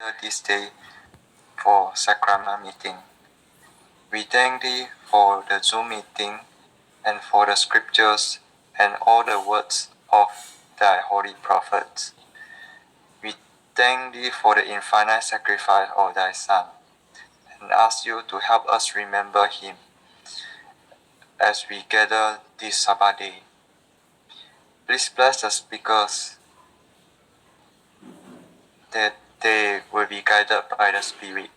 gather this day for sacrament meeting. We thank Thee for the Zoom meeting and for the scriptures and all the words of Thy holy prophets. We thank Thee for the infinite sacrifice of Thy Son and ask You to help us remember Him as we gather this Sabbath day. Please bless the speakers that they will be guided by the Spirit.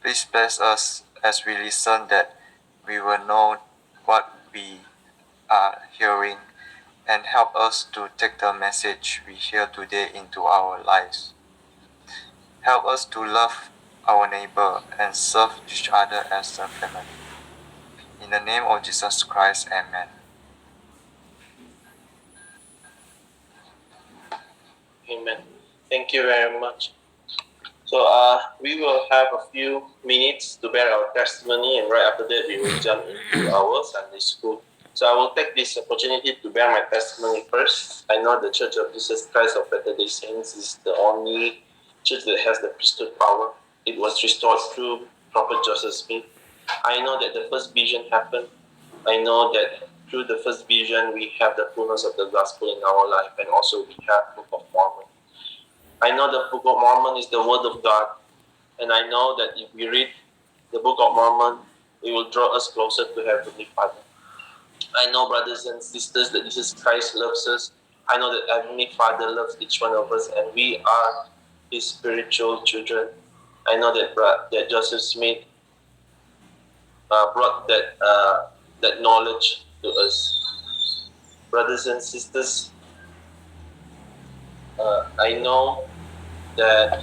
Please bless us as we listen, that we will know what we are hearing, and help us to take the message we hear today into our lives. Help us to love our neighbor and serve each other as a family. In the name of Jesus Christ, Amen. Amen. Thank you very much. So we will have a few minutes to bear our testimony, and right after that we will jump into our Sunday school. So I will take this opportunity to bear my testimony first. I know the Church of Jesus Christ of Latter-day Saints is the only church that has the priesthood power. It was restored through Prophet Joseph Smith. I know that the first vision happened. I know that through the first vision we have the fullness of the gospel in our life, and also we have Book of Mormon. I know the Book of Mormon is the Word of God, and I know that if we read the Book of Mormon, it will draw us closer to Heavenly Father. I know, brothers and sisters, that Jesus Christ loves us. I know that Heavenly Father loves each one of us, and we are His spiritual children. I know that Joseph Smith brought that knowledge to us. Brothers and sisters, I know that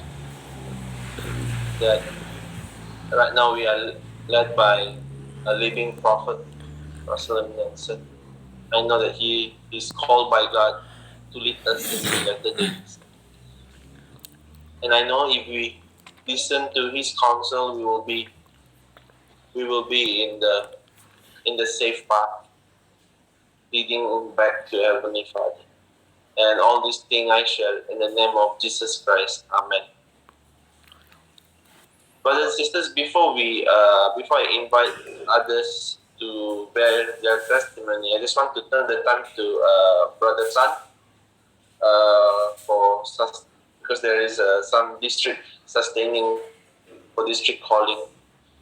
right now we are led by a living prophet, Russell Nelson. I know that he is called by God to lead us in the latter days. And I know if we listen to his counsel, we will be in the safe path, leading back to Heavenly Father. And all these things I share in the name of Jesus Christ. Amen. Brothers and sisters, before I invite others to bear their testimony, I just want to turn the time to Brother San because there is some district sustaining for district calling.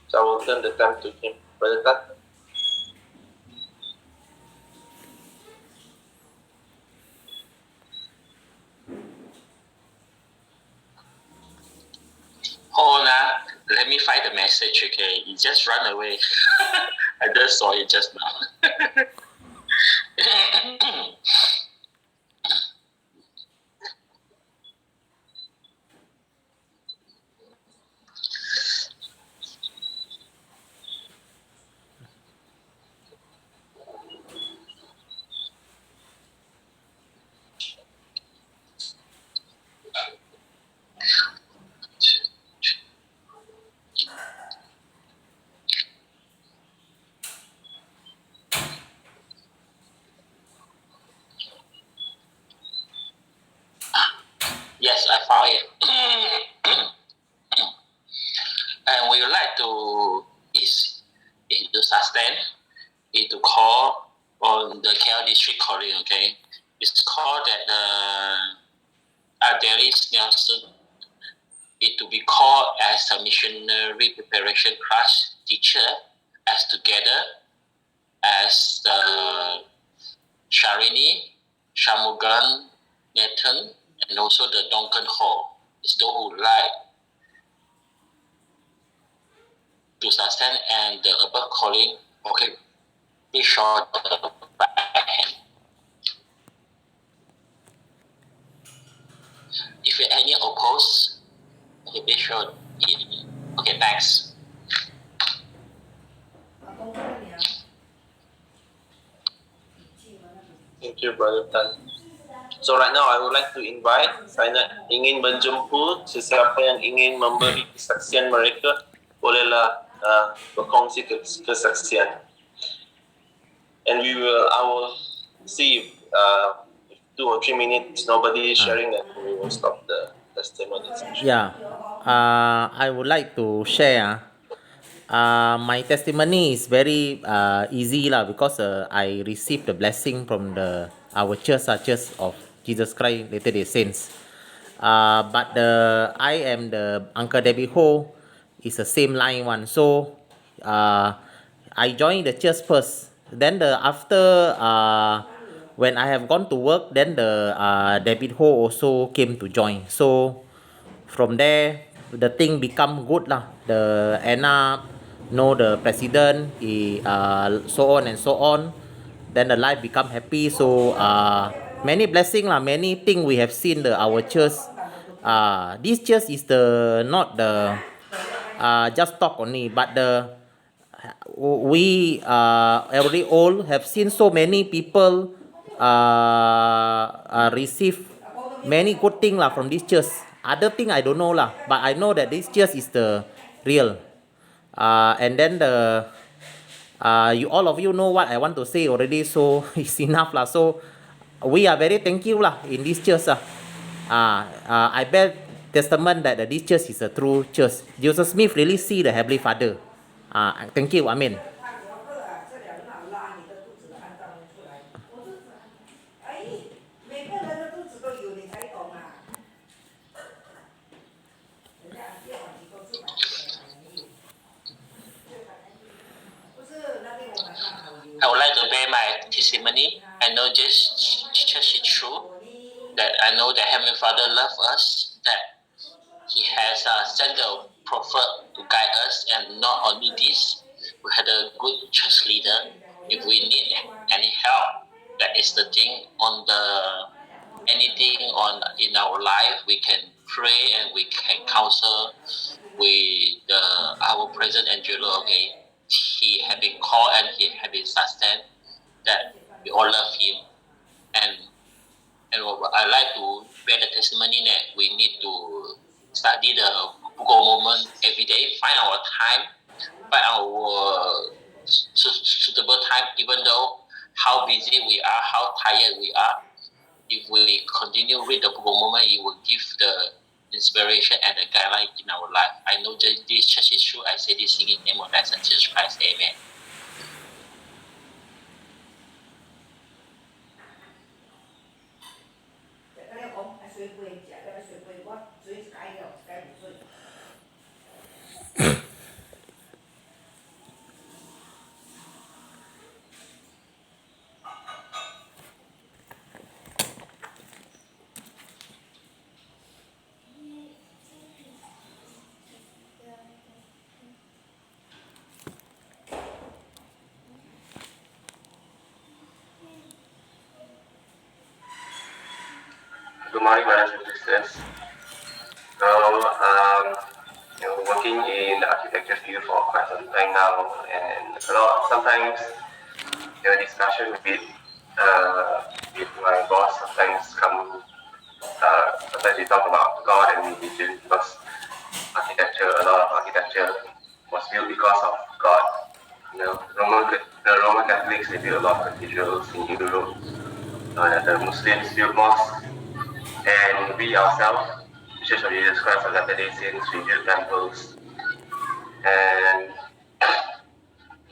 So I will turn the time to him. Brother Tan. Hold on, let me find the message, okay? You just run away. I just saw it just now. Yes, I found it. And we would like to sustain it to call on the KL district calling, okay? It's called that Adelis Nelson. It to be called as a missionary preparation class teacher, as together as Sharini, Shamugan, Nathan, and also the Duncan Hall. It's those who like to sustain and the above calling, okay, be sure the right hand. If you any oppose, okay, be sure. Okay, thanks. Thank you, Brother Tan. So right now I would like to invite, saya ingin menjemput sesiapa yang ingin memberi kesaksian mereka, bolehlah berkongsi kesaksian. And I will see if 2 or 3 minutes nobody is sharing, then we will stop the testimony session. Yeah. I would like to share. My testimony is very easy lah because I received the blessing from our church of Jesus Christ Latter-day Saints. But I am the Uncle Debbie Ho is the same line one. So I joined the church first. Then after when I have gone to work, then the David Ho also came to join. So from there the thing become good lah. The Anna know the president, he so on and so on. Then the life become happy. So many blessing lah, many thing we have seen our church. This church is the not the just talk only, but we already all have seen so many people receive many good thing lah from this church. Other thing I don't know lah, but I know that this church is the real. And then you all of you know what I want to say already, so it's enough lah. So we are very thank you lah in this church lah. I bear testament that this church is a true church. Joseph Smith really see the Heavenly Father. Thank you, Amen. I would like to bear my testimony. I know this church is true. That I know that Heavenly Father loves us. That He has sent a prophet to guide us, and not only this, we had a good church leader. If we need any help, that is the thing on anything in our life, we can pray and we can counsel with our President Angelo. Okay, he had been called and he had been sustained. That we all love him, and I like to bear the testimony that we need to study the Book of Mormon every day, find our time, find our suitable time, even though how busy we are, how tired we are. If we continue read the Book of Mormon, it will give the inspiration and the guideline in our life. I know that this church is true. I say this thing in the name of Christ and Jesus Christ. Amen. Good morning, brothers and sisters. So, working in the architecture field for quite some time now, and sometimes discussion with my boss sometimes sometimes we talk about God and religion, because a lot of architecture was built because of God. The Roman Catholics, they built a lot of cathedrals in Europe. The Muslims built mosques. And we ourselves, the Church of Jesus Christ of Latter-day Saints, we build temples. And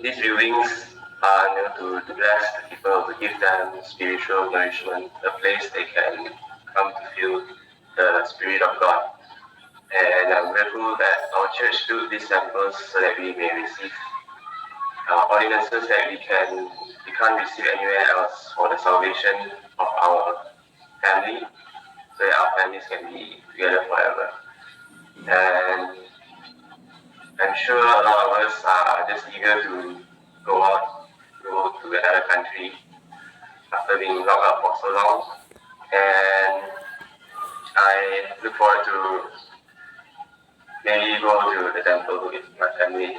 these buildings are to bless the people, to give them spiritual nourishment, a place they can come to feel the Spirit of God. And I'm grateful that our church built these temples so that we may receive ordinances that we can't receive anywhere else for the salvation of our family, so that our families can be together forever. And I'm sure a lot of us are just eager to go to another country after being locked up for so long. And I look forward to maybe go to the temple with my family,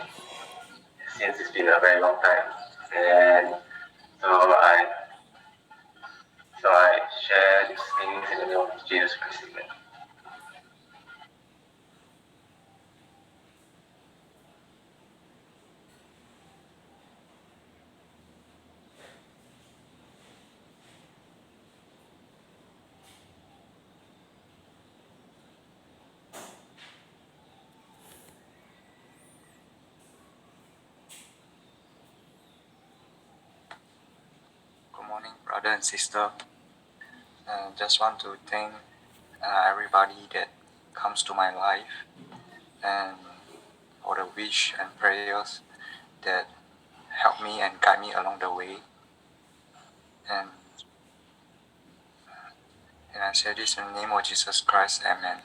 since it's been a very long time. And so I share these things in the name of Jesus Christ. Amen. brother and sister. And just want to thank everybody that comes to my life, and for the wish and prayers that help me and guide me along the way. And I say this in the name of Jesus Christ. Amen.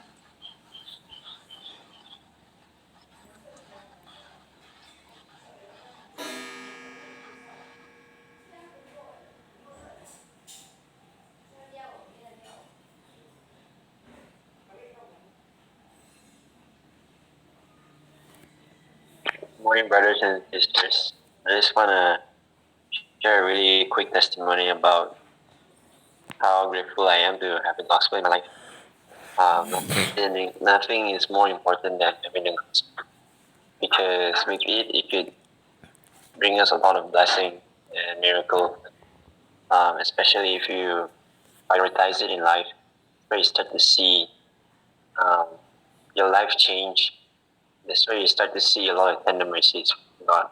Morning, brothers and sisters. I just want to share a really quick testimony about how grateful I am to have the gospel in my life. Nothing is more important than having the gospel, because with it could bring us a lot of blessing and miracle, especially if you prioritize it in life, where you start to see your life change. That's where you start to see a lot of tender mercies from God.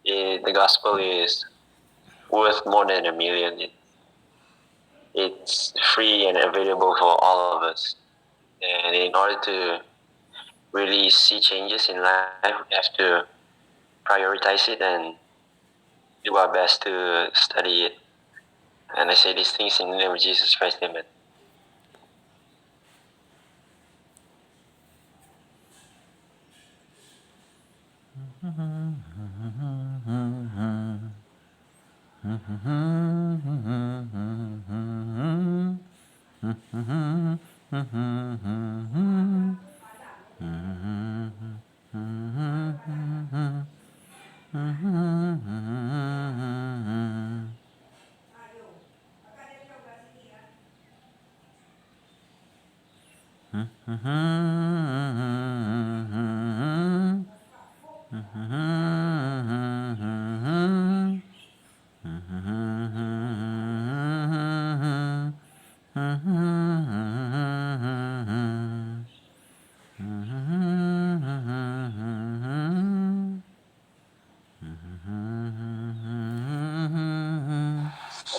The gospel is worth more than $1 million. It's free and available for all of us. And in order to really see changes in life, we have to prioritize it and do our best to study it. And I say these things in the name of Jesus Christ. Amen.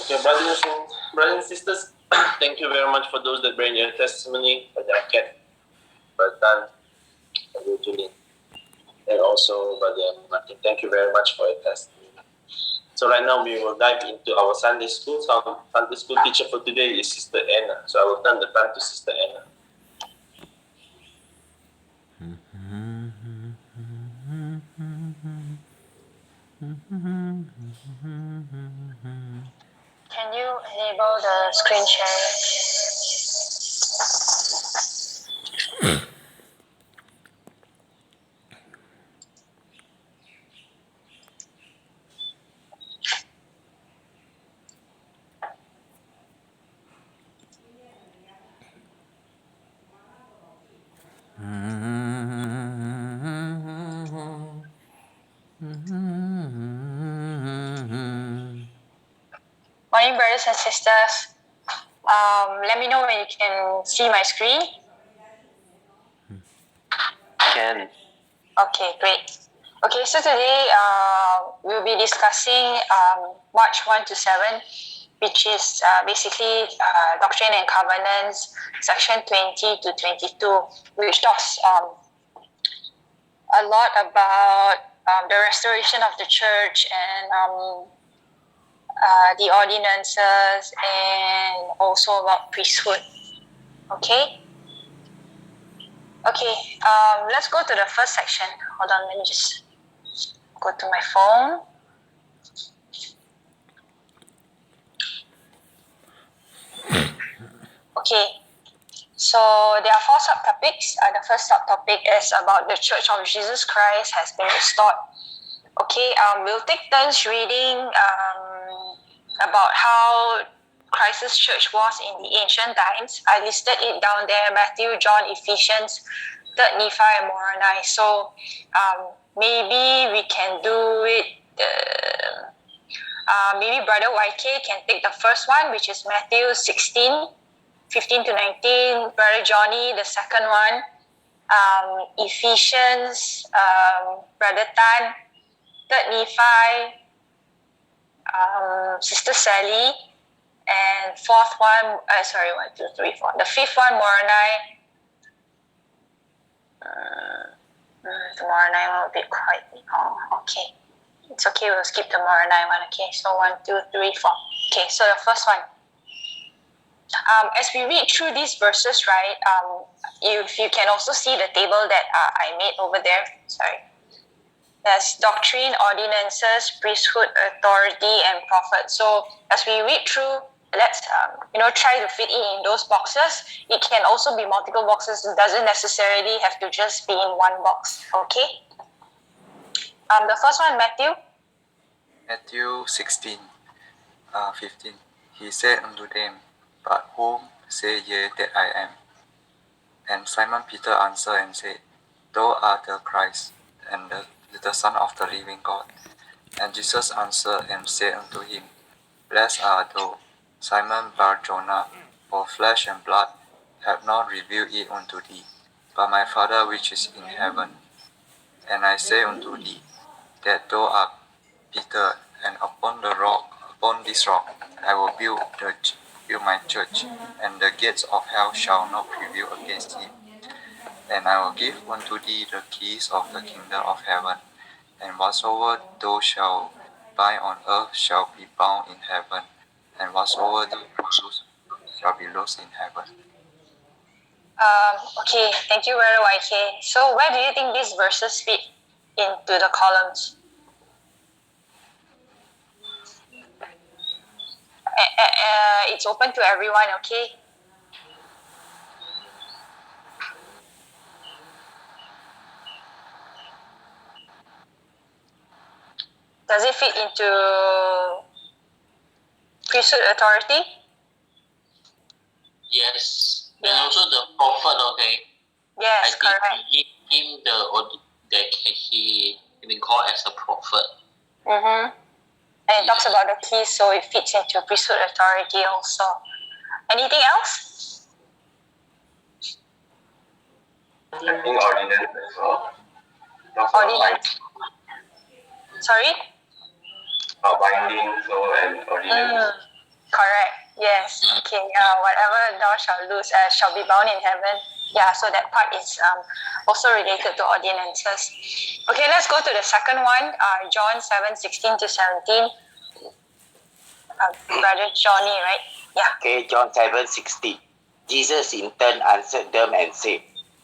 Okay, brothers and sisters, thank you very much for those that bring your testimony, for Jacket, Brother Tan, Brother Julian, and also Brother Martin. Thank you very much for your testimony. So right now we will dive into our Sunday school. So our Sunday school teacher for today is Sister Anna. So I will turn the time to Sister Anna. Can you enable the screen share? Morning, brothers and sisters. Let me know when you can see my screen. Can. Okay, great. Okay, so today we'll be discussing March 1 to 7, which is basically Doctrine and Covenants, section 20 to 22, which talks a lot about the restoration of the church and the ordinances, and also about priesthood. Okay? Okay, let's go to the first section. Hold on, let me just go to my phone. Okay, so there are 4 subtopics. The first subtopic is about the Church of Jesus Christ has been restored. Okay, we'll take turns reading about how Christ's church was in the ancient times. I listed it down there: Matthew, John, Ephesians, 3rd Nephi, and Moroni. So maybe we can do it. Maybe Brother YK can take the first one, which is Matthew 16, 15 to 19. Brother Johnny, the second one. Ephesians, Brother Tan, 3rd Nephi, Sister Sally, and fourth one, 1, 2, 3, 4. The fifth one, Moroni. The Moroni one will be quite long. Okay, it's okay. We'll skip the Moroni one. Okay, so 1, 2, 3, 4. Okay, so the first one. As we read through these verses, right? If you can also see the table that I made over there. Sorry. There's doctrine, ordinances, priesthood, authority, and prophet. So as we read through, let's try to fit in those boxes. It can also be multiple boxes. It doesn't necessarily have to just be in one box. Okay. The first one, Matthew 16, 15. He said unto them, But whom say ye that I am? And Simon Peter answered and said, Thou art the Christ, and the Son of the living God. And Jesus answered and said unto him, Blessed art thou, Simon Bar-Jonah, for flesh and blood have not revealed it unto thee, but my Father which is in heaven. And I say unto thee, that thou art Peter, and upon this rock I will build my church, and the gates of hell shall not prevail against it. And I will give unto thee the keys of the kingdom of heaven, and whatsoever thou shalt bind on earth shall be bound in heaven, and whatsoever thou shalt loose shall be loosed in heaven. Okay, thank you very much. So where do you think these verses fit into the columns? It's open to everyone, okay? Does it fit into priesthood authority? Yes. And also the prophet, okay? Yes, I correct. think he been called as a prophet. And it talks about the keys, so it fits into priesthood authority also. Anything else? I think ordinance as well. Ordinance. Sorry? Binding, so, and ordinance. Correct. Yes. Okay. Whatever thou shalt loose shall be bound in heaven. Yeah. So that part is also related to ordinances. Okay. Let's go to the second one. John 7:16 to 17. Brother Johnny, right? Yeah. Okay, John 7:16. Jesus in turn answered them and said,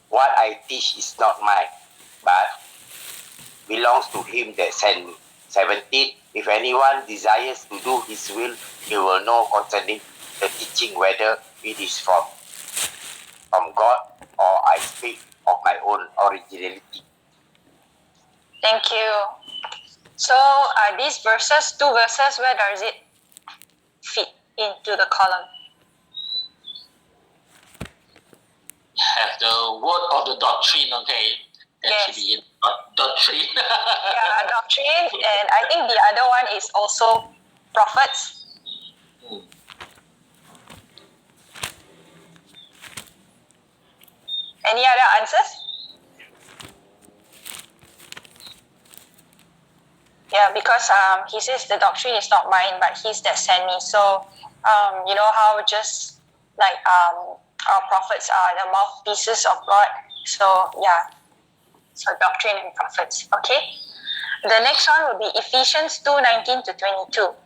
What I teach is not mine, but belongs to him that sent me. 17. If anyone desires to do his will, he will know concerning the teaching whether it is from God or I speak of my own originality. Thank you. So these verses, 2 verses, where does it fit into the column? Have the word of the doctrine, okay? That should be in doctrine. Yeah, doctrine, and I think the other one is also prophets. Any other answers? Yeah, because he says the doctrine is not mine, but he's that sent me. So, you know how just like our prophets are the mouthpieces of God. So, yeah. So, doctrine and prophets. Okay. The next one will be Ephesians 2:19 to 22.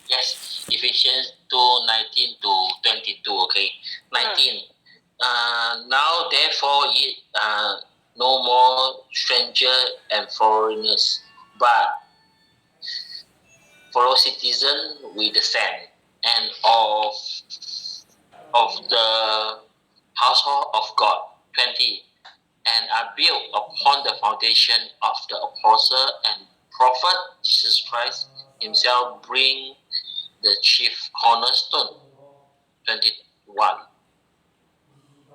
Yes, Ephesians 2:19 to 22, okay? 19. Now, therefore, ye no more stranger and foreigners, but fellow citizens with the saints and of the household of God. 20. And are built upon the foundation of the apostle and prophet Jesus Christ himself, bring the chief cornerstone. 21.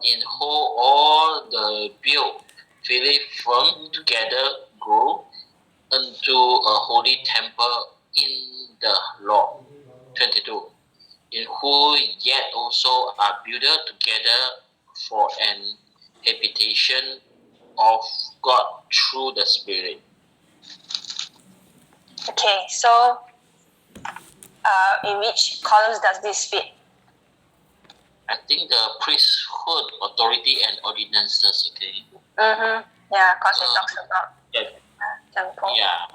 In whom all the built fairly firm together grow unto a holy temple in the Lord. 22. In whom yet also are builded together for an habitation of God through the Spirit. Okay, so In which columns does this fit? I think the priesthood, authority, and ordinances. Okay. Mm-hmm. Yeah, because it talks about Yeah. temple. Yeah.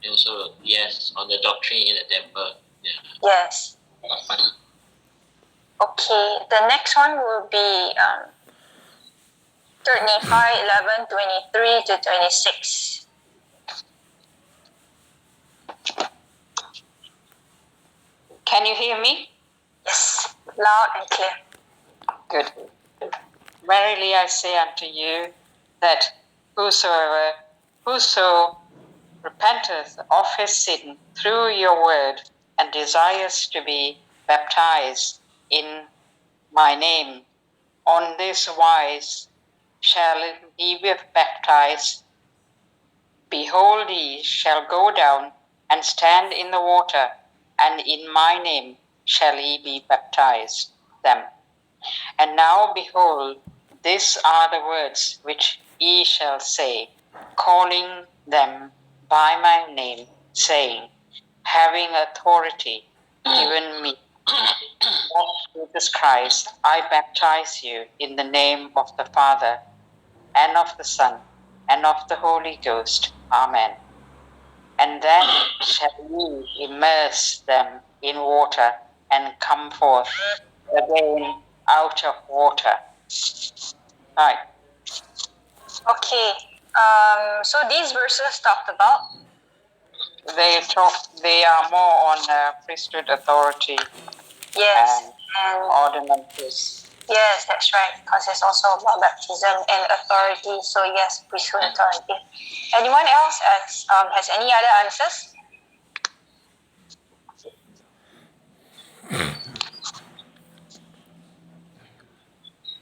And also, yes, on the doctrine in the temple. Yeah. Yes. Okay, the next one will be 3rd Nephi 11:23 to 26. Can you hear me? Yes, loud and clear. Good. Verily I say unto you that whoso repenteth of his sin through your word and desires to be baptized in my name, on this wise shall he be baptized. Behold, he shall go down and stand in the water, and in my name shall he be baptized them. And now, behold, these are the words which ye shall say, calling them by my name, saying, having authority given me of Jesus Christ, I baptize you in the name of the Father, and of the Son, and of the Holy Ghost. Amen. And then shall ye immerse them in water, and come forth again out of water. Right. Okay, so these verses talked about They are more on priesthood authority yes, and ordinances. yes, that's right, because it's also about baptism and authority. So yes, priesthood authority. Anyone else has any other answers?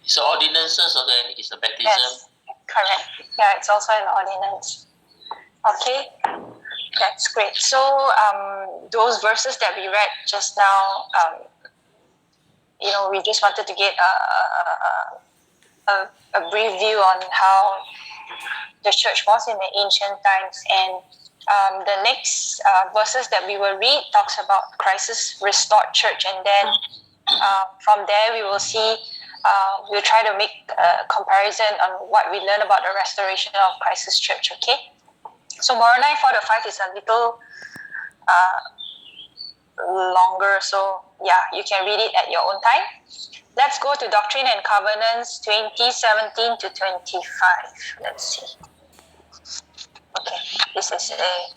So ordinances, okay, is the baptism. Yes, correct. Yeah, it's also an ordinance. Okay, that's great. So those verses that we read just now, we just wanted to get a brief view on how the church was in the ancient times. And the next verses that we will read talks about Christ's restored church. And then from there we will see, we'll try to make a comparison on what we learn about the restoration of Christ's church, okay? So Moroni 4-5 is a little longer, so yeah, you can read it at your own time. Let's go to Doctrine and Covenants 20:17 to 25. Let's see. Okay, this is a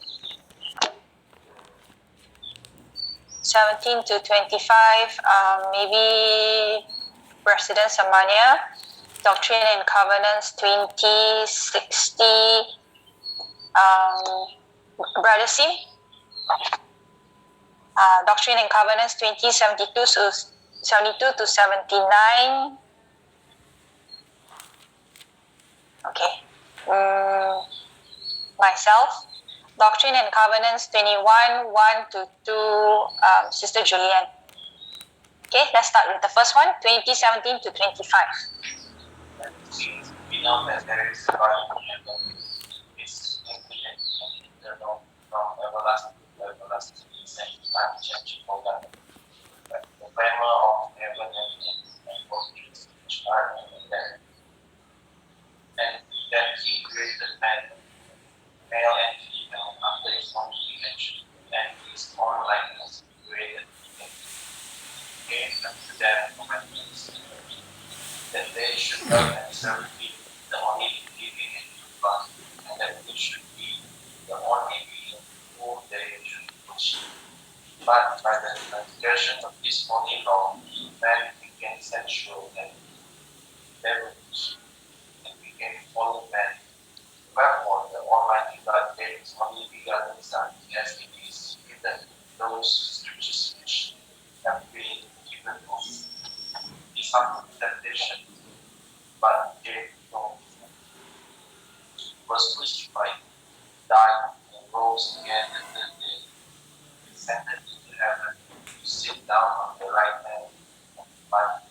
17 to 25. Maybe President Samania, Doctrine and Covenants 2060. Brother Sim, Doctrine and Covenants 2072 to 79. Okay. Myself, Doctrine and Covenants 21, 1 to 2, Sister Julianne. Okay, let's start with the first one, 2017 to 25. We know that there is a God in heaven, is infinite and eternal, from everlasting to everlasting, and unchangeable God. The framer of heaven and earth, and all things which are in them. And that he created man, male and female, after his own image, and his own likeness created him. Gave unto them commandments, that they should love and serve him, the only living and true God, and that he should be the only being whom they should worship. But by the transgression of this holy law, man became sensual and devilish, and became fallen man. Wherefore the Almighty God gave his only begotten Son, as it is written in those scriptures which have been given us. He suffered temptation, but gave no offense. Was crucified, died, and rose again the third day. Descended into heaven to sit down on the right hand of the Father.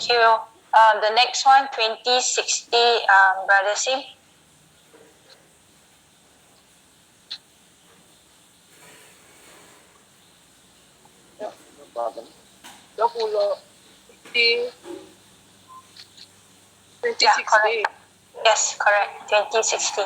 Thank you. The next one, 2060, Brother Sim. Yeah, correct. Yes, correct. 2060.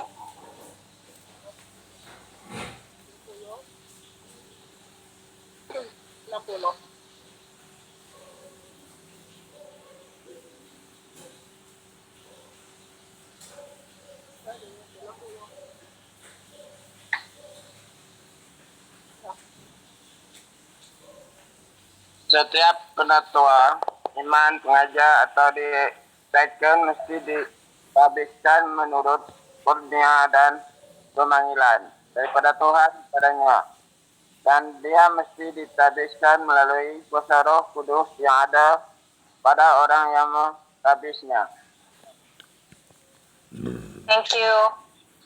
Setiap penatua, iman, pengajar atau dikaitkan mesti dihabiskan menurut kurnia dan pemanggilan daripada Tuhan padanya. Dan dia mesti ditabiskan melalui kuasa Roh Kudus yang ada pada orang yang menghabisnya. Thank you.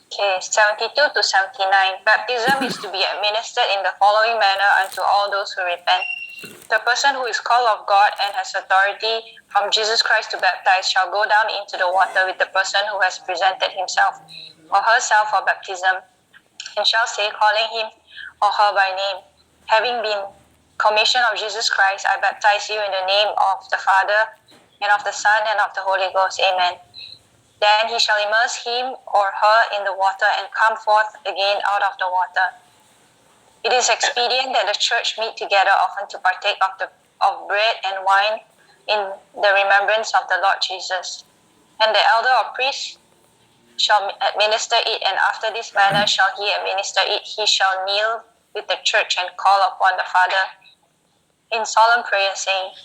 Okay, 72 to 79. Baptism is to be administered in the following manner unto all those who repent. The person who is called of God and has authority from Jesus Christ to baptize shall go down into the water with the person who has presented himself or herself for baptism, and shall say, calling him or her by name, having been commissioned of Jesus Christ, I baptize you in the name of the Father, and of the Son, and of the Holy Ghost. Amen. Then he shall immerse him or her in the water and come forth again out of the water. It is expedient that the church meet together often to partake of bread and wine in the remembrance of the Lord Jesus. And the elder or priest shall administer it, and after this manner shall he administer it. He shall kneel with the church and call upon the Father in solemn prayer, saying,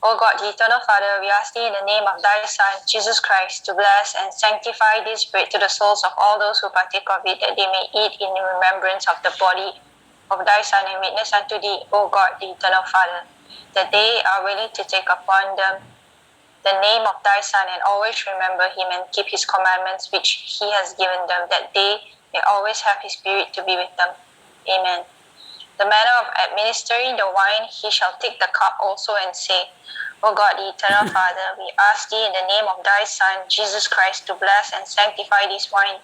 O God, the eternal Father, we ask thee in the name of thy Son, Jesus Christ, to bless and sanctify this bread to the souls of all those who partake of it, that they may eat in remembrance of the body of thy Son, and witness unto thee, O God, the eternal Father, that they are willing to take upon them the name of thy Son, and always remember him and keep his commandments which he has given them, that they may always have his Spirit to be with them. Amen. The manner of administering the wine, he shall take the cup also and say, O God, the eternal Father, we ask thee in the name of thy Son, Jesus Christ, to bless and sanctify this wine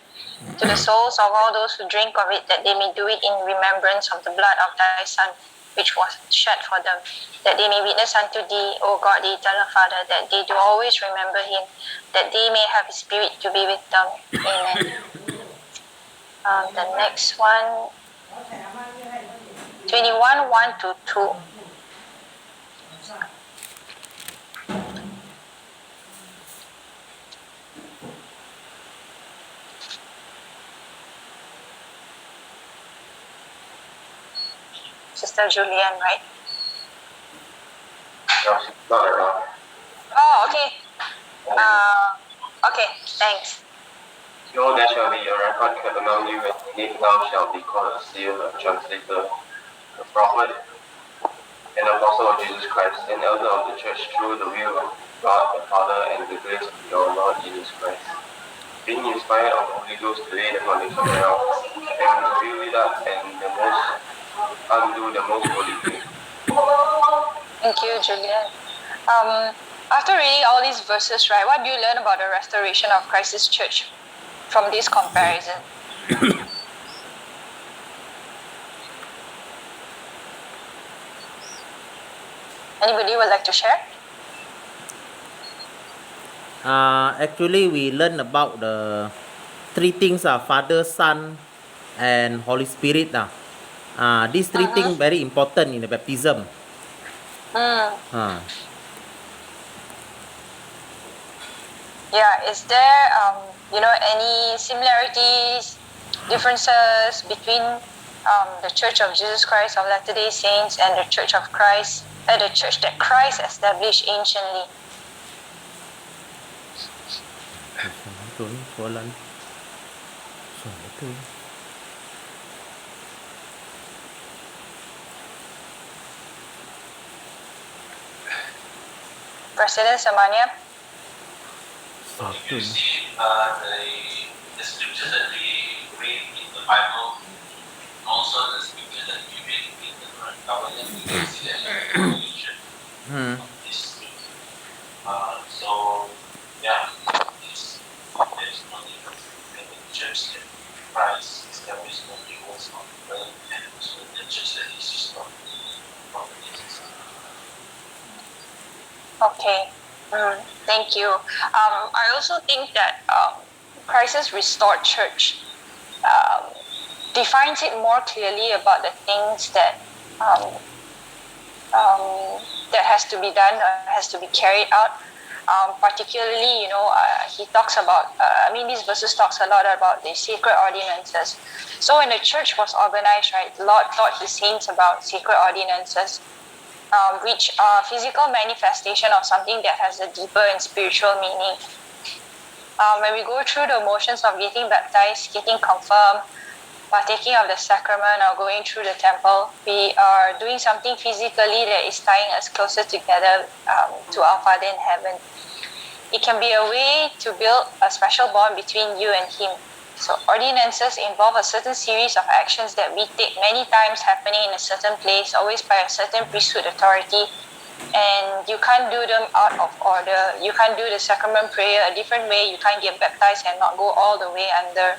to the souls of all those who drink of it, that they may do it in remembrance of the blood of thy Son, which was shed for them, that they may witness unto thee, O God, the eternal Father, that they do always remember him, that they may have his Spirit to be with them. Amen. The next one, 21, 1 to 2. Sister Julian, right? No, she's not around. Oh, okay. Okay, thanks. So there shall be a record kept among you, and in it thou shalt be called a seal, a translator, a prophet, an apostle of Jesus Christ, an elder of the church through the will of God the Father and the grace of your Lord Jesus Christ, being inspired of the Holy Ghost to lay the foundation thereof, and to build it up and the most undo the most holy thing. Thank you, Julian. After reading all these verses, right, what do you learn about the restoration of Christ's church from this comparison? Anybody would like to share? Actually, we learn about the three things: Father, Son, and Holy Spirit. These three things very important in the baptism. Yeah, is there any similarities, differences between the Church of Jesus Christ of Latter-day Saints and the Church of Christ, the church that Christ established anciently? President Samania? You see, the scriptures that we read in the Bible, also the scriptures that we read in the current covenant, we can see that in the of these scriptures. church that Christ established the rules on earth and also the church that is restored from Jesus. Okay. Thank you. I also think that Christ's restored church defines it more clearly about the things that that has to be done or has to be carried out. Particularly, he talks about. These verses talks a lot about the sacred ordinances. So when the church was organized, right, the Lord taught His saints about sacred ordinances, which are physical manifestation of something that has a deeper and spiritual meaning. When we go through the motions of getting baptized, getting confirmed, partaking of the sacrament, or going through the temple, we are doing something physically that is tying us closer together to our Father in heaven. It can be a way to build a special bond between you and Him. So ordinances involve a certain series of actions that we take many times happening in a certain place, always by a certain priesthood authority, and you can't do them out of order. You can't do the sacrament prayer a different way. You can't get baptized and not go all the way under.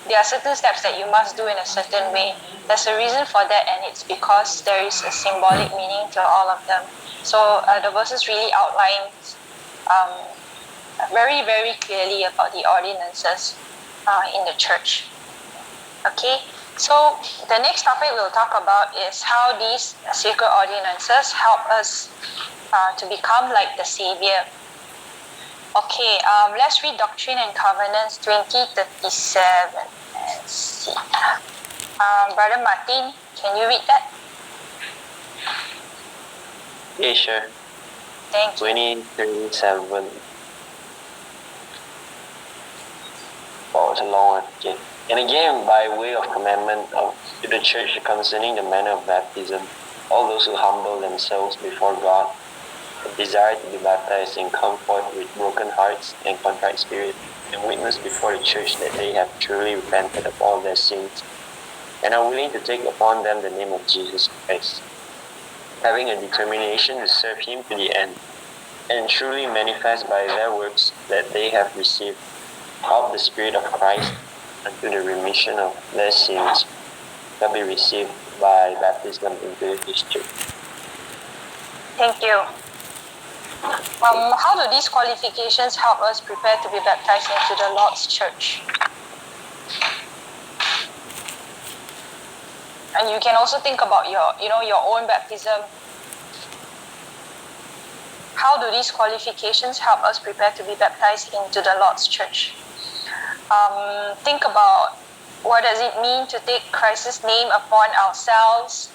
There are certain steps that you must do in a certain way. There's a reason for that, and it's because there is a symbolic meaning to all of them. So the verses really outline very, very clearly about the ordinances in the church. Okay, so the next topic we'll talk about is how these sacred ordinances help us to become like the Savior. Okay, let's read Doctrine and Covenants 2037. Let's see. Brother Martin, can you read that? Yeah, sure. Thank you. 2037. Oh, it's a long one. Okay. And again, by way of commandment to the church concerning the manner of baptism, all those who humble themselves before God and desire to be baptized and come forth with broken hearts and contrite spirit, and witness before the church that they have truly repented of all their sins, and are willing to take upon them the name of Jesus Christ, having a determination to serve Him to the end, and truly manifest by their works that they have received of the Spirit of Christ unto the remission of their sins, shall be received by baptism into His church. Thank you. How do these qualifications help us prepare to be baptized into the Lord's church? And you can also think about your own baptism. How do these qualifications help us prepare to be baptized into the Lord's church? Think about what does it mean to take Christ's name upon ourselves.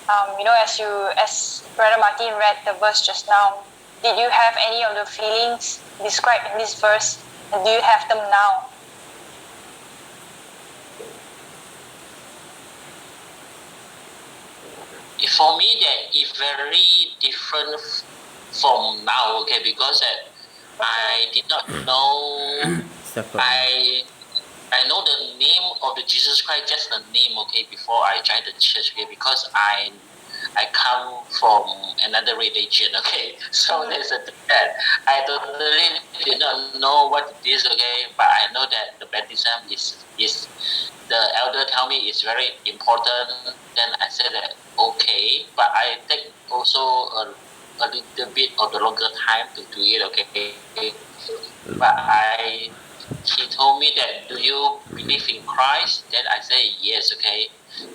As Brother Martin read the verse just now, did you have any of the feelings described in this verse? And do you have them now? For me, that is very different from now, okay, because I did not know, I know the name of the Jesus Christ, just the name, okay, before I joined the church, okay, because I come from another religion, okay, so there's that. I totally did not know what it is, okay, but I know that the baptism is the elder tell me it's very important. Then I said that okay, but I take also a little bit of the longer time to do it, okay. But he told me that, do you believe in Christ? Then I say yes, okay.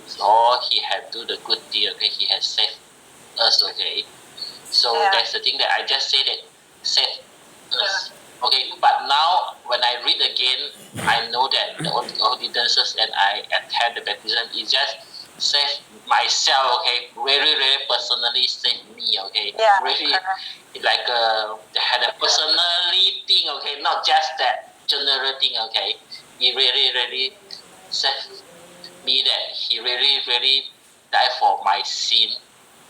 So He had do the good deed, okay. He has saved us, okay. So that's the thing that I just say that saved us. Okay, but now when I read again, I know that the ordinances and I attend the baptism is just save myself, okay, very, very personally save me, okay. Yeah, really, it's like they had a personally thing, okay, not just that general thing, okay. He really, really saved me, that He really, really died for my sin.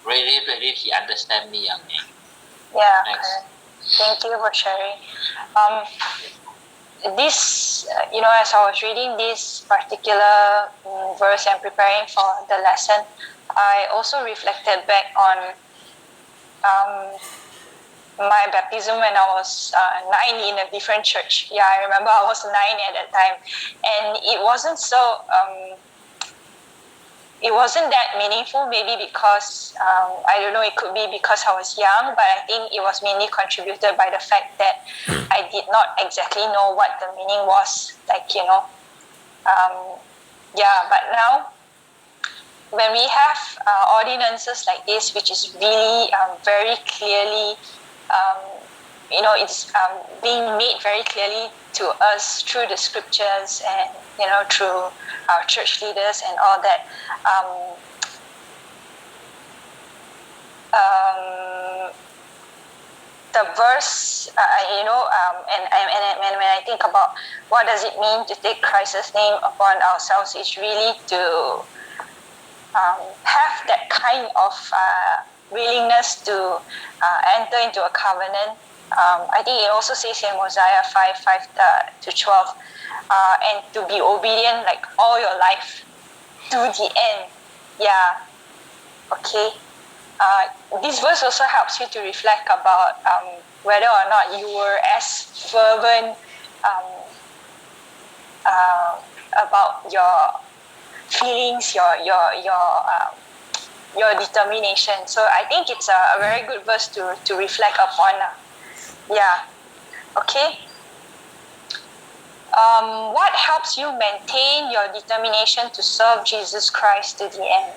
Really, really, He understand me, okay. Yeah. Thanks. Thank you for sharing. This, as I was reading this particular verse and preparing for the lesson, I also reflected back on my baptism when I was 9 in a different church. Yeah, I remember I was 9 at that time, and it wasn't so. It wasn't that meaningful, maybe because I don't know. It could be because I was young, but I think it was mainly contributed by the fact that I did not exactly know what the meaning was. Like yeah. But now, when we have ordinances like this, which is really very clearly, it's being made very clearly to us through the scriptures and through our church leaders and all that. The verse, and when I think about what does it mean to take Christ's name upon ourselves, it's really to have that kind of willingness to enter into a covenant. I think it also says in Mosiah 5:5-12, and to be obedient like all your life to the end. Yeah. Okay. This verse also helps you to reflect about whether or not you were as fervent about your feelings, your determination. So I think it's a very good verse to reflect upon. Yeah. Okay. What helps you maintain your determination to serve Jesus Christ to the end?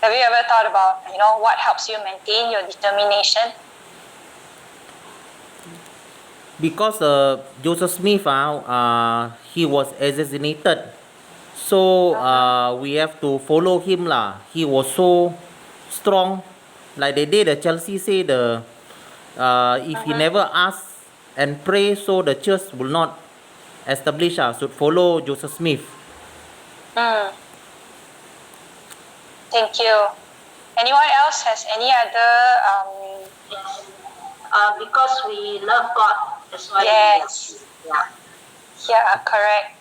Have you ever thought about, what helps you maintain your determination? Because Joseph Smith, he was assassinated, so we have to follow him lah. He was so strong, like the day the Chelsea say if he never ask and pray, so the church will not establish. Should follow Joseph Smith. Thank you. Anyone else has any other? Because we love God, that's why. Yes. We love. Yeah, correct.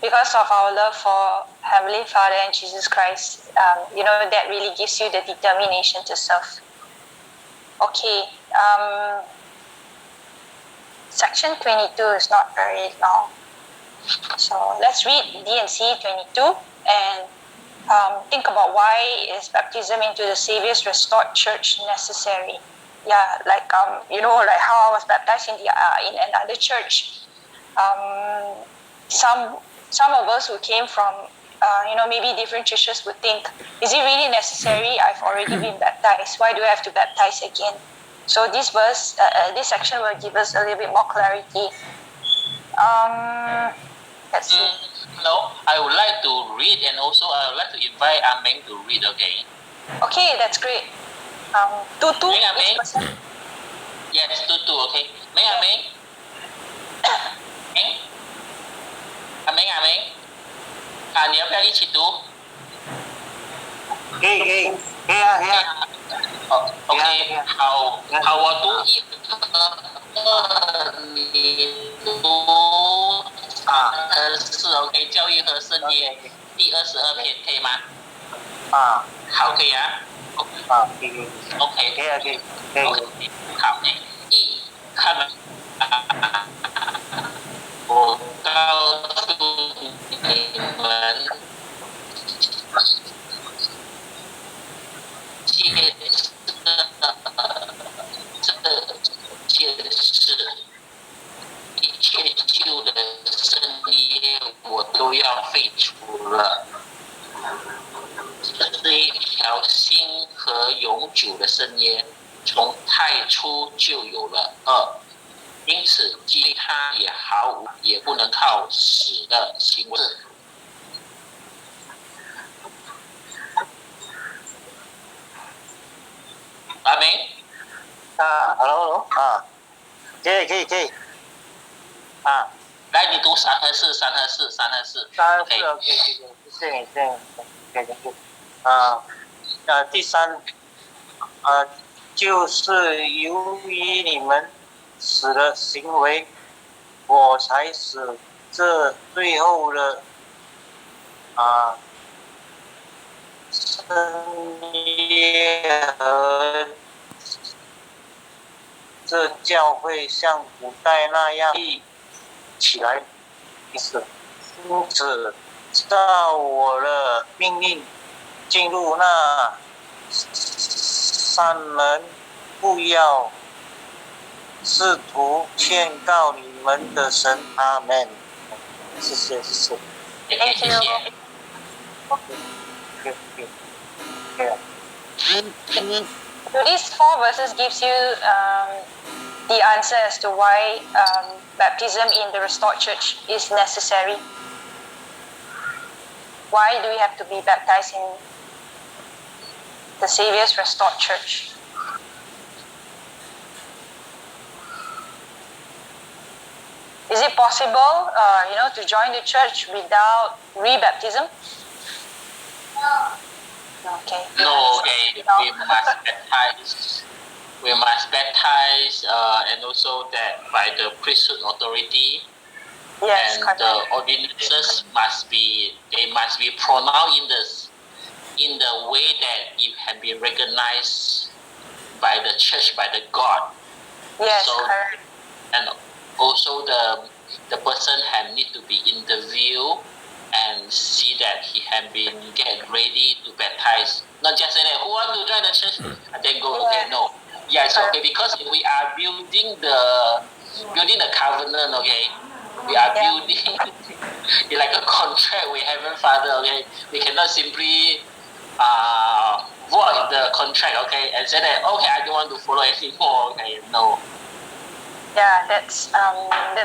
Because of our love for Heavenly Father and Jesus Christ, that really gives you the determination to serve. Okay. Section 22 is not very long. So let's read D and C 22 and think about why is baptism into the Savior's restored church necessary. Yeah, like like how I was baptized in another church. Some of us who came from maybe different churches would think, is it really necessary? I've already been baptized. Why do I have to baptize again? So this verse, this section will give us a little bit more clarity. Let's see. No, I would like to read, and also I would like to invite Ameng to read. Okay. Okay, that's great. Tutu, each person. Yes, Tutu. Okay. May Ameng. Ameng. 你要不要一起读？可以OK， 好，我读1和2，你读3和4 ，OK， 教育和圣业第22篇，可以吗？好，可以啊。可以。 OK， 可以。好，1，看了。我告诉你们，这件事，一切旧的圣业我都要废除了。这是一条新和永久的圣业，从太初就有了。因此，基于它也不能靠死的行为。阿明。hello， 可以。来，你读3和4，3和4。3和4 ，OK， 谢谢你。第3，就是由于你们死的行为，我才使这最后的业和这教会像古代那样一起来，因此照我的命令进入那山门，不要试图劝告你们的神。阿门。谢谢。 Thank you. So these 4 verses gives you the answer as to why baptism in the restored church is necessary. Why do we have to be baptized in the Saviour's restored church? Is it possible, to join the church without rebaptism? Okay. No, okay. We must baptize, and also that by the priesthood authority. Yes, and correct. the ordinances must be pronounced in the way that it can be recognized by the church, by the God. Yes, so, correct. And also the person need to be interviewed and see that he had been get ready to baptize. Not just say that who want to join the church and then go. Okay, no. Yes, okay, because we are building the covenant. Okay, we are building it's like a contract with Heavenly Father. Okay, we cannot simply void the contract. Okay, and say that okay, I don't want to follow anymore. Okay, no. Yeah, that's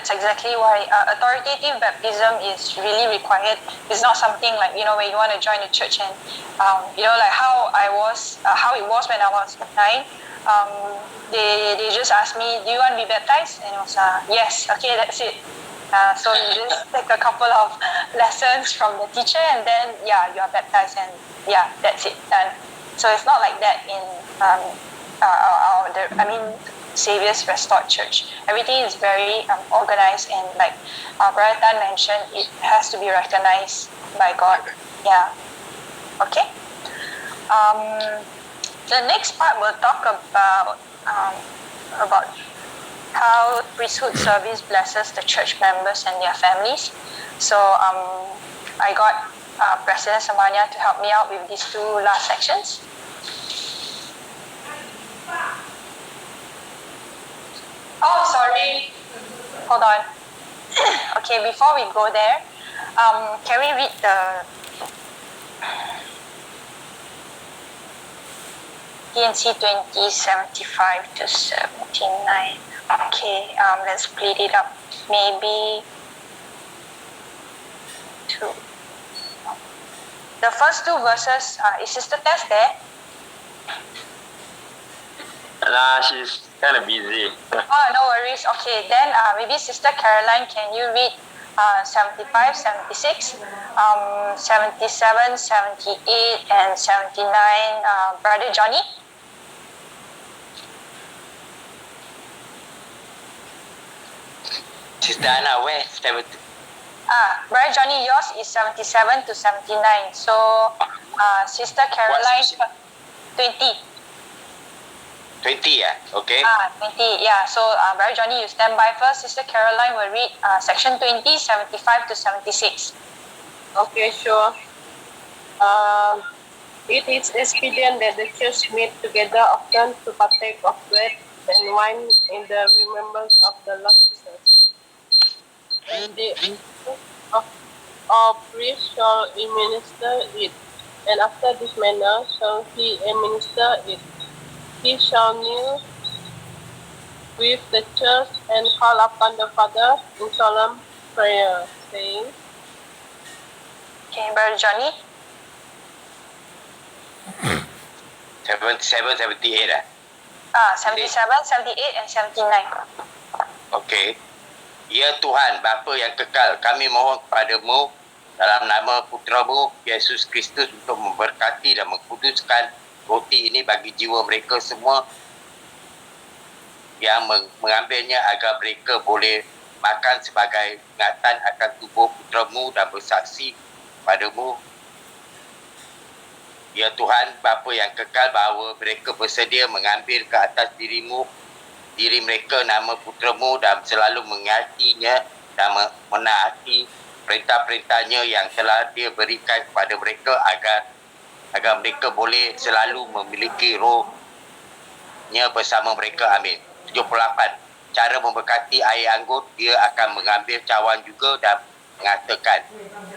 exactly why authoritative baptism is really required. It's not something like when you want to join a church and like how it was when I was 9. They just asked me, do you want to be baptized? And I was yes, okay, that's it. So you just take a couple of lessons from the teacher and then you are baptized and that's it, done. So it's not like that in Saviour's restored church. Everything is very organized and like Brother Tan mentioned, it has to be recognized by God. Yeah. Okay. The next part we'll talk about how priesthood service blesses the church members and their families. So I got President Samania to help me out with these 2 last sections. Oh, sorry. Hold on. Okay, before we go there, can we read the PNC 2075 to 79? Okay, let's split it up. Maybe 2. The first 2 verses, is Sister Tess there? Nah, she's kind of busy. Oh, no worries. Okay, then maybe Sister Caroline, can you read 75, 76, 77, 78, and 79, Brother Johnny? Sister Anna, where? Brother Johnny, yours is 77 to 79. So, Sister Caroline, 20. 20, okay. 20, yeah. So, Brother Johnny, you stand by first. Sister Caroline will read section 20, 75 to 76. Okay, sure. It is expedient that the church meet together often to partake of bread and wine in the remembrance of the Lord Jesus. And the priest shall administer it, and after this manner shall he administer it. He shall kneel with the church and call upon the Father in solemn prayer, saying, Okay, Brother Johnny. 77, 78 77, 78, and 79. Okey. Ya Tuhan, Bapa yang kekal, kami mohon kepadamu dalam nama Putera-Mu, Yesus Kristus, untuk memberkati dan mengkuduskan roti ini bagi jiwa mereka semua yang mengambilnya agar mereka boleh makan sebagai ingatan akan tubuh Putera-Mu dan bersaksi padamu. Ya Tuhan Bapa yang kekal, bahawa mereka bersedia mengambil ke atas diri mereka nama puteramu dan selalu mengasihinya dan menaati perintah-perintahnya yang telah dia berikan kepada mereka agar mereka boleh selalu memiliki rohnya bersama mereka. Amin. 78. Cara memberkati air anggur, dia akan mengambil cawan juga dan mengatakan,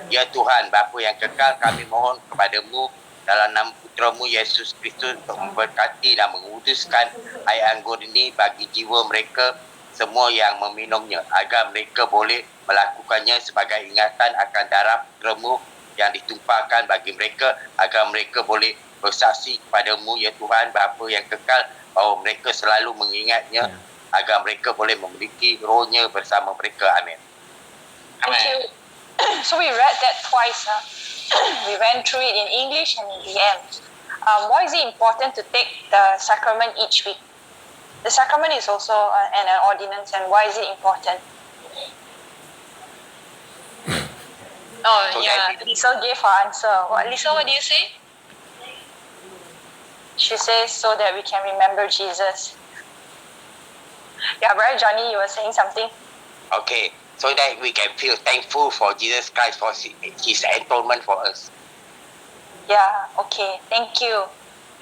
Ya Tuhan Bapa yang kekal, kami mohon kepadamu dalam nama puteramu Yesus Kristus untuk memberkati dan menguduskan air anggur ini bagi jiwa mereka semua yang meminumnya, agar mereka boleh melakukannya sebagai ingatan akan darah puteramu yang ditumpahkan bagi mereka, agar mereka boleh bersaksi kepadamu, Ya Tuhan Bapa yang kekal, bahawa mereka selalu mengingatnya, agar mereka boleh memiliki rohnya bersama mereka. Amin. Thank you. So we read that twice. We went through it in English and in the end. Why is it important to take the sacrament each week? The sacrament is also an ordinance, and why is it important? Oh, yeah. Lisa gave her answer. Lisa, what do you say? She says so that we can remember Jesus. Yeah, Brother Johnny, you were saying something? Okay, so that we can feel thankful for Jesus Christ for his atonement for us. Yeah, okay, thank you.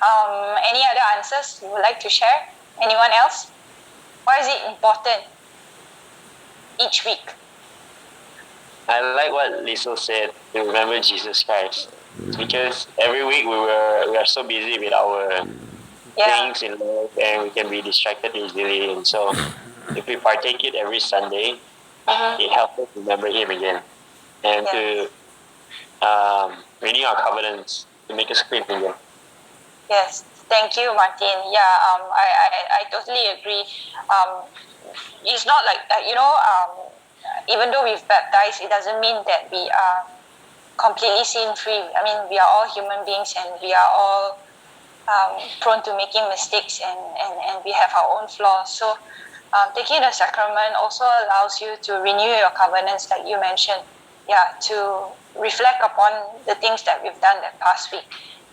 Any other answers you would like to share? Anyone else? Why is it important each week? I like what Lisa said, to remember Jesus Christ. Because every week we are so busy with our things in life, and we can be distracted easily. And so if we partake it every Sunday, it helps us remember Him again. And to renew our covenants, to make us clean again. Yes, thank you, Martin. Yeah, I totally agree. It's not like, even though we've baptized, it doesn't mean that we are completely sin-free. I mean, we are all human beings, and we are all prone to making mistakes, and we have our own flaws. So taking the sacrament also allows you to renew your covenants, like you mentioned. Yeah, to reflect upon the things that we've done that past week,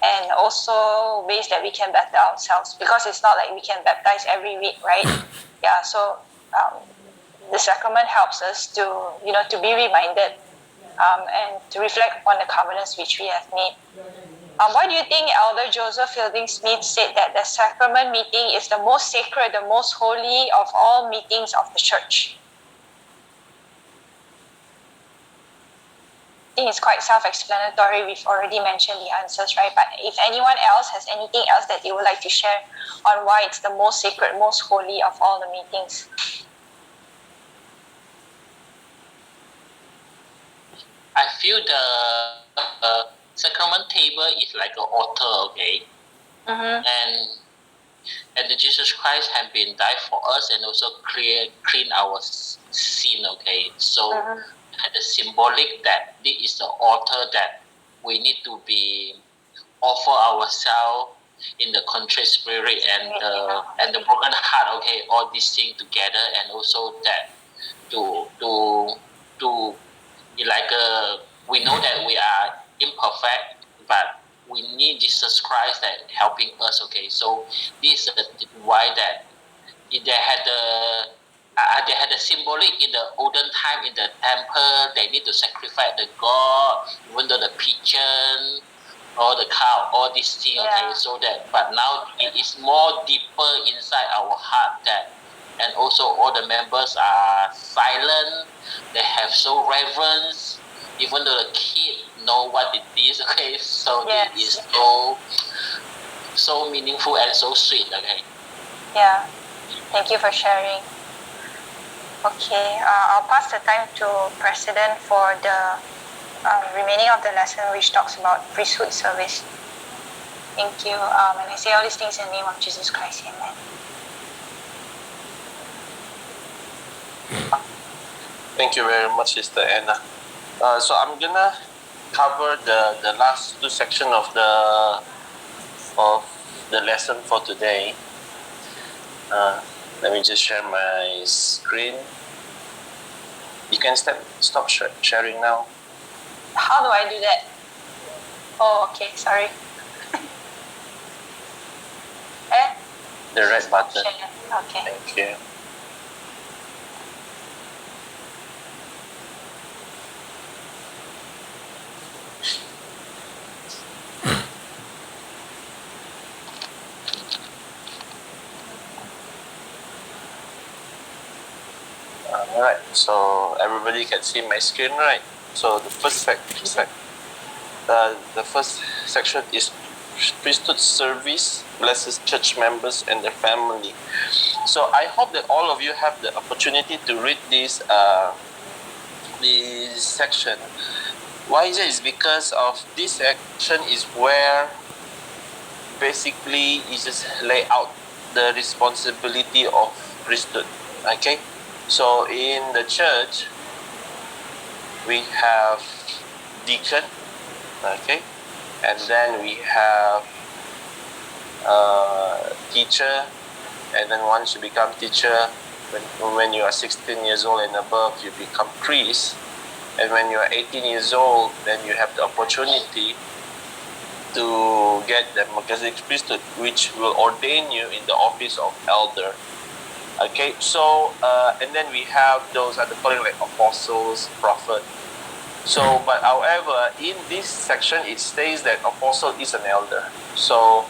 and also ways that we can better ourselves, because it's not like we can baptize every week, right? Yeah, so the sacrament helps us to be reminded and to reflect upon the covenants which we have made. Why do you think Elder Joseph Fielding Smith said that the sacrament meeting is the most sacred, the most holy of all meetings of the church? I think it's quite self-explanatory. We've already mentioned the answers, right? But if anyone else has anything else that they would like to share on why it's the most sacred, most holy of all the meetings. I feel the sacrament table is like an altar, okay? And the Jesus Christ has been died for us and also clean our sin, okay? So the symbolic that this is the altar that we need to be offer ourselves in the contrite spirit and the broken heart, okay? All these things together, and also that to like we know that we are imperfect, but we need Jesus Christ that helping us, okay? So this is why that they had the symbolic in the olden time in the temple. They need to sacrifice the god, even though the pigeon or the cow, all these things, okay? So that, but now it is more deeper inside our heart that, and also all the members are silent. They have so reverence, even though the kid know what it is, okay? So it is so meaningful and so sweet, okay? Yeah, thank you for sharing. Okay, I'll pass the time to President for the remaining of the lesson, which talks about priesthood service. Thank you. And I say all these things in the name of Jesus Christ. Amen. Thank you very much, Sister Anna. So I'm gonna cover the last two sections of the lesson for today. Let me just share my screen. You can stop sharing now. How do I do that? Oh, okay, sorry. The red button. Okay. Thank you. Alright, so everybody can see my screen, right? So the first the first section is priesthood service blesses church members and their family. So I hope that all of you have the opportunity to read this section. Why is it? It's because of this section is where basically it just lay out the responsibility of priesthood. Okay, so in the church we have deacon, okay, and then we have teacher, and then once you become teacher, when you are 16 years old and above, you become priest, and when you are 18 years old, then you have the opportunity to get the Melchizedek priesthood, which will ordain you in the office of elder. Okay, so and then we have those other calling like apostles, prophet. So, but however, in this section it states that apostle is an elder. So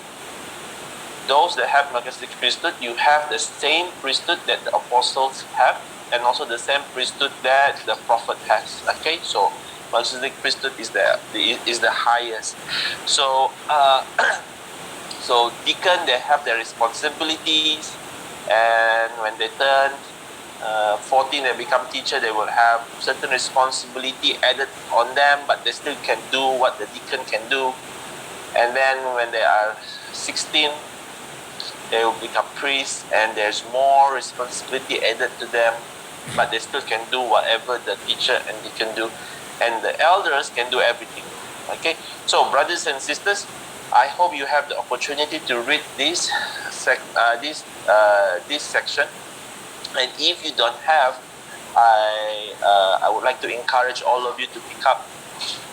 those that have Melchizedek priesthood, you have the same priesthood that the apostles have, and also the same priesthood that the prophet has. Okay, so Melchizedek priesthood is the highest. So so deacon, they have their responsibilities, and when they turn 14, they become teacher, they will have certain responsibility added on them, but they still can do what the deacon can do. And then when they are 16, they will become priests, and there's more responsibility added to them, but they still can do whatever the teacher and deacon do, and the elders can do everything. Okay, so brothers and sisters, I hope you have the opportunity to read this section. And if you don't have, I would like to encourage all of you to pick up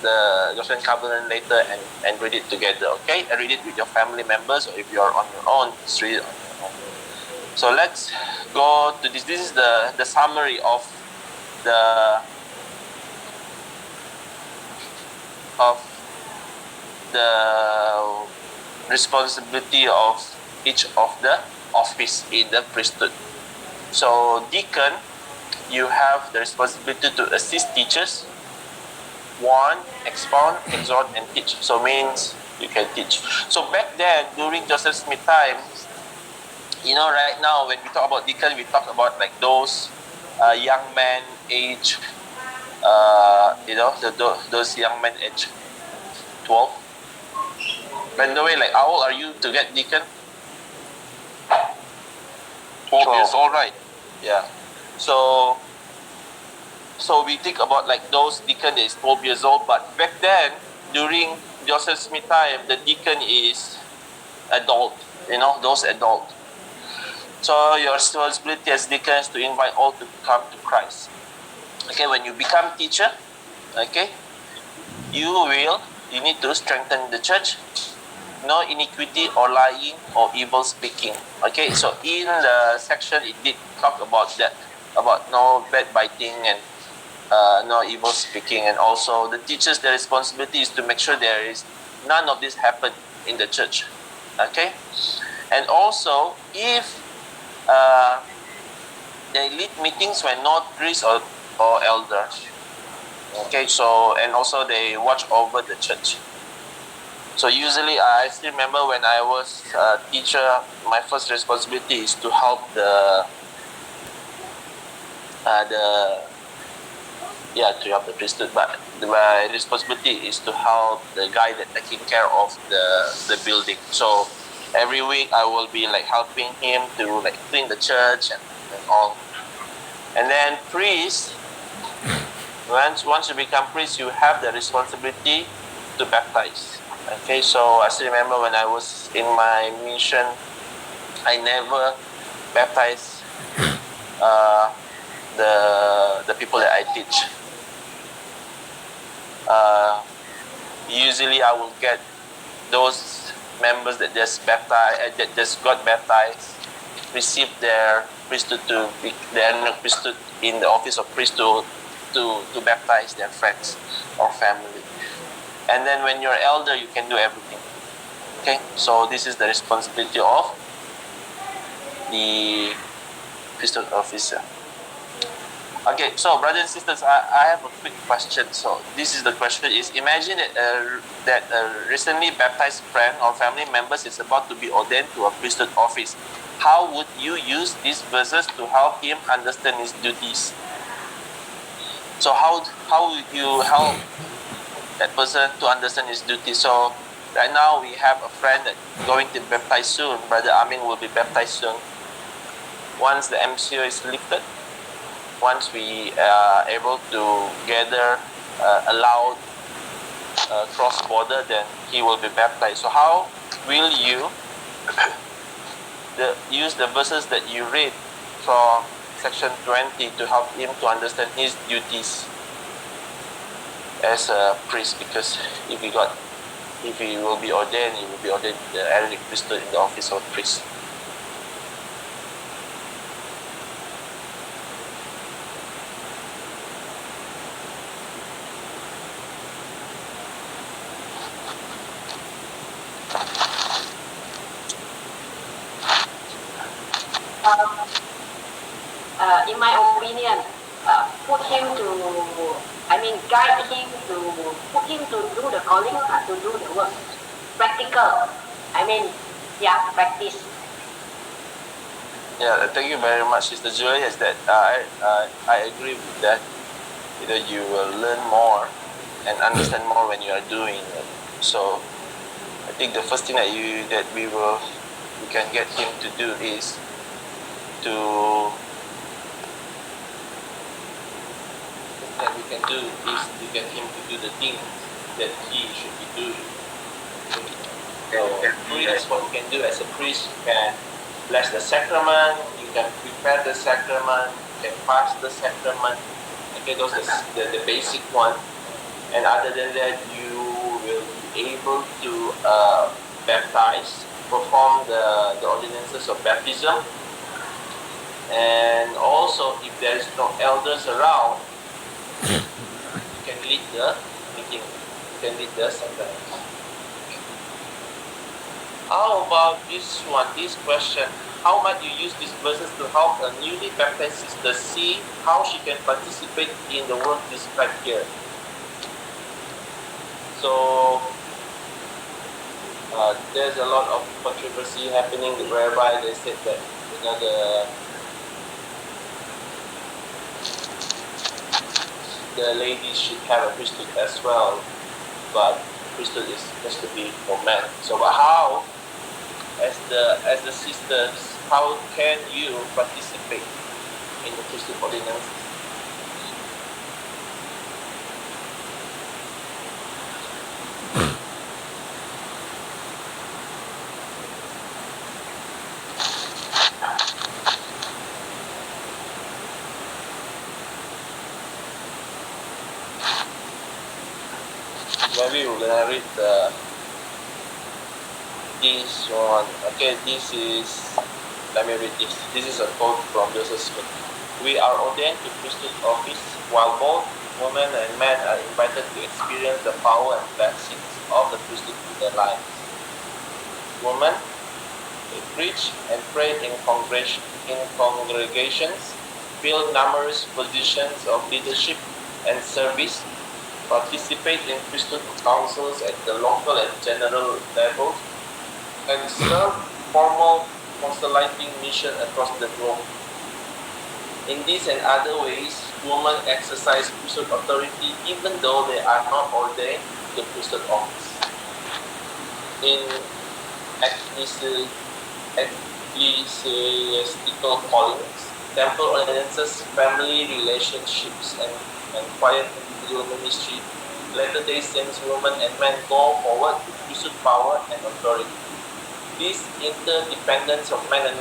the Doctrine and Covenant later and read it together, okay? And read it with your family members, or if you are on your own, just read it on your own. So let's go to this. This is the summary of the responsibility of each of the office in the priesthood. So deacon, you have the responsibility to assist teachers, warn, expound, exhort, and teach. So means you can teach. So back then, during Joseph Smith time, you know, right now when we talk about deacon, we talk about like those young men age, you know, those young men age 12. By the way, like how old are you to get deacon? 12 years old, right? Yeah. So we think about like those deacon is 12 years old, but back then, during Joseph Smith time, the deacon is adult, you know, those adult. So your responsibility as deacon is to invite all to come to Christ. Okay, when you become teacher, okay, you need to strengthen the church. No iniquity or lying or evil speaking. Okay, so in the section it did talk about that, about no backbiting and no evil speaking, and also the teachers, their responsibility is to make sure there is none of this happen in the church. Okay, and also if they lead meetings when not priest or elder. Okay, so and also they watch over the church. So usually, I still remember when I was a teacher, my first responsibility is to help to help the priesthood. But my responsibility is to help the guy that taking care of the building. So every week I will be like helping him to like clean the church and all. And then priest, once you become priest, you have the responsibility to baptize. Okay, so I still remember when I was in my mission, I never baptized the people that I teach. Usually, I will get those members that just got baptized, receive their priesthood to be their priesthood in the office of priesthood to baptize their friends or family. And then when you're elder, you can do everything. Okay, so this is the responsibility of the priesthood officer. Okay, so brothers and sisters, I have a quick question. So this is the question: is imagine that a recently baptized friend or family members is about to be ordained to a priesthood office. How would you use these verses to help him understand his duties? So how would you help that person to understand his duties? So right now we have a friend that going to baptize soon. Brother Amin will be baptized soon. Once the MCO is lifted, once we are able to gather allowed cross border, then he will be baptized. So how will you use the verses that you read from section 20 to help him to understand his duties as a priest? Because if he will be ordained, he will be ordained the Aaronic priesthood in the office of priest. In my opinion, guide him to put him to do the calling, to do the work. Practical. Practice. Yeah, thank you very much, Sister Julia. Is that I agree with that. You will learn more and understand more when you are doing it. So I think the first thing that we can get him to do is to get him to do the things that he should be doing. So priest, what you can do as a priest, you can bless the sacrament, you can prepare the sacrament, you can pass the sacrament. Okay, those are the basic one. And other than that, you will be able to baptize, perform the ordinances of baptism. And also, if there is no elders around, you can lead the meeting, you can lead the sacrament. How about this one, this question? How might you use these verses to help a newly baptized sister see how she can participate in the work described here? So, there's a lot of controversy happening whereby they said that the ladies should have a priesthood as well, but priesthood is supposed to be for men. So, but how, as the sisters, how can you participate in the priesthood ordinances? Maybe we're gonna read this one. Okay, let me read this. This is a quote from Joseph Smith. We are ordained to priesthood office while both women and men are invited to experience the power and blessings of the priesthood in their lives. Women, they preach and pray in congregations, fill numerous positions of leadership and service, participate in priesthood councils at the local and general level, and serve formal consolidating mission across the globe. In these and other ways, women exercise priesthood authority even though they are not ordained to the priesthood office. In ecclesiastical callings, temple ordinances, family relationships, and quiet individual ministry, Latter-day Saints women and men go forward with priesthood power and authority. This interdependence of men and